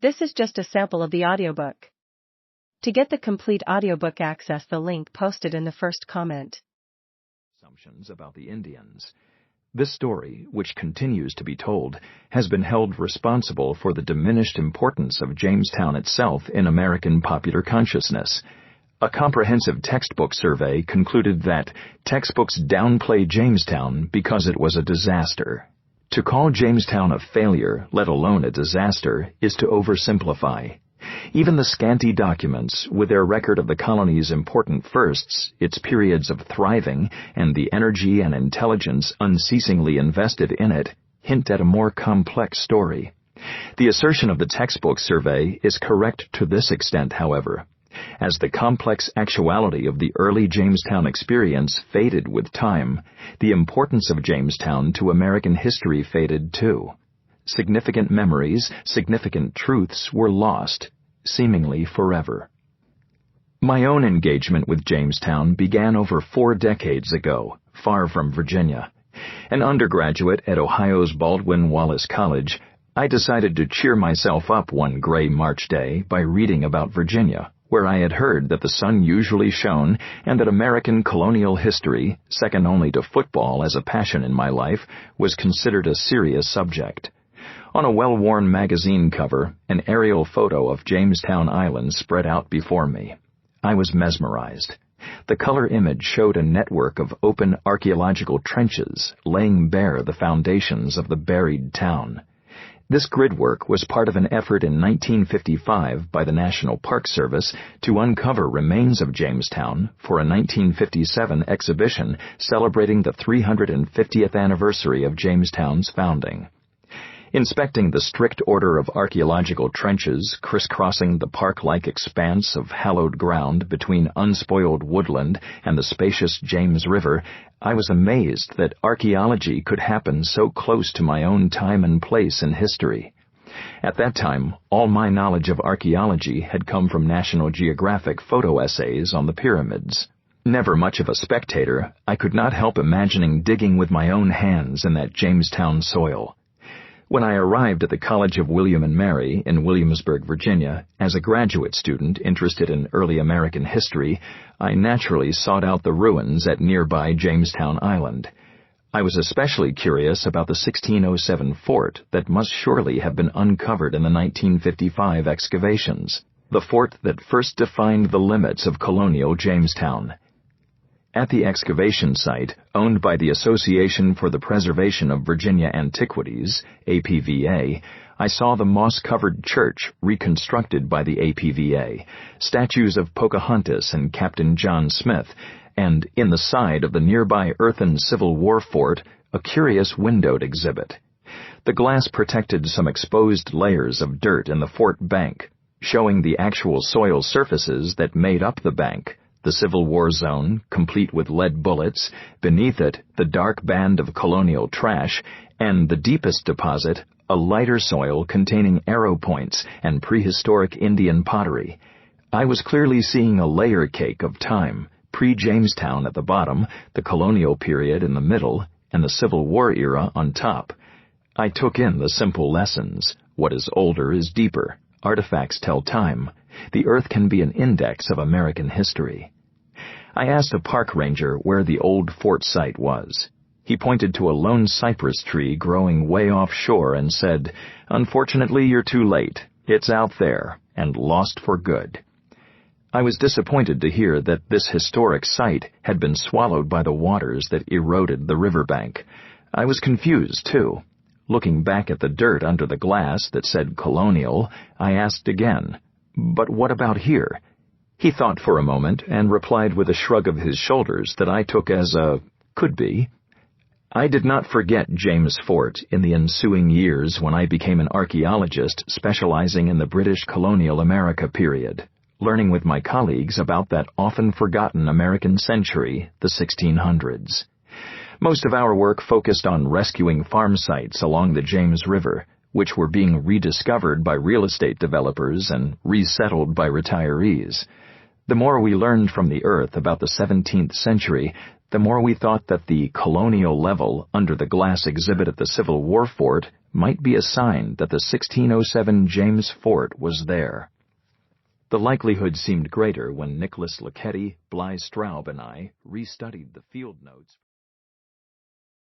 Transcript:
This is just a sample of the audiobook. To get the complete audiobook, access the link posted in the first comment. Assumptions about the Indians. This story, which continues to be told, has been held responsible for the diminished importance of Jamestown itself in American popular consciousness. A comprehensive textbook survey concluded that textbooks downplay Jamestown because it was a disaster. To call Jamestown a failure, let alone a disaster, is to oversimplify. Even the scanty documents, with their record of the colony's important firsts, its periods of thriving, and the energy and intelligence unceasingly invested in it, hint at a more complex story. The assertion of the textbook survey is correct to this extent, however. As the complex actuality of the early Jamestown experience faded with time, the importance of Jamestown to American history faded too. Significant memories, significant truths were lost, seemingly forever. My own engagement with Jamestown began over 4 decades ago, far from Virginia. An undergraduate at Ohio's Baldwin Wallace College, I decided to cheer myself up one gray March day by reading about Virginia, where I had heard that the sun usually shone and that American colonial history, second only to football as a passion in my life, was considered a serious subject. On a well-worn magazine cover, an aerial photo of Jamestown Island spread out before me. I was mesmerized. The color image showed a network of open archaeological trenches, laying bare the foundations of the buried town. This gridwork was part of an effort in 1955 by the National Park Service to uncover remains of Jamestown for a 1957 exhibition celebrating the 350th anniversary of Jamestown's founding. Inspecting the strict order of archaeological trenches crisscrossing the park-like expanse of hallowed ground between unspoiled woodland and the spacious James River, I was amazed that archaeology could happen so close to my own time and place in history. At that time, all my knowledge of archaeology had come from National Geographic photo essays on the pyramids. Never much of a spectator, I could not help imagining digging with my own hands in that Jamestown soil. When I arrived at the College of William and Mary in Williamsburg, Virginia, as a graduate student interested in early American history, I naturally sought out the ruins at nearby Jamestown Island. I was especially curious about the 1607 fort that must surely have been uncovered in the 1955 excavations, the fort that first defined the limits of colonial Jamestown. At the excavation site, owned by the Association for the Preservation of Virginia Antiquities, APVA, I saw the moss-covered church reconstructed by the APVA, statues of Pocahontas and Captain John Smith, and, in the side of the nearby earthen Civil War fort, a curious windowed exhibit. The glass protected some exposed layers of dirt in the fort bank, showing the actual soil surfaces that made up the bank, the Civil War zone, complete with lead bullets, beneath it the dark band of colonial trash, and the deepest deposit, a lighter soil containing arrow points and prehistoric Indian pottery. I was clearly seeing a layer cake of time, pre-Jamestown at the bottom, the colonial period in the middle, and the Civil War era on top. I took in the simple lessons. What is older is deeper. Artifacts tell time. The earth can be an index of American history. I asked a park ranger where the old fort site was. He pointed to a lone cypress tree growing way offshore and said, "Unfortunately, you're too late. It's out there, and lost for good." I was disappointed to hear that this historic site had been swallowed by the waters that eroded the riverbank. I was confused, too. Looking back at the dirt under the glass that said colonial, I asked again, "But what about here?" He thought for a moment and replied with a shrug of his shoulders that I took as a could be. I did not forget James Fort in the ensuing years when I became an archaeologist specializing in the British colonial America period, learning with my colleagues about that often forgotten American century, the 1600s. Most of our work focused on rescuing farm sites along the James River, which were being rediscovered by real estate developers and resettled by retirees. The more we learned from the earth about the 17th century, the more we thought that the colonial level under the glass exhibit at the Civil War fort might be a sign that the 1607 James fort was there. The likelihood seemed greater when Nicholas Lachetti, Bly Straub, and I restudied the field notes.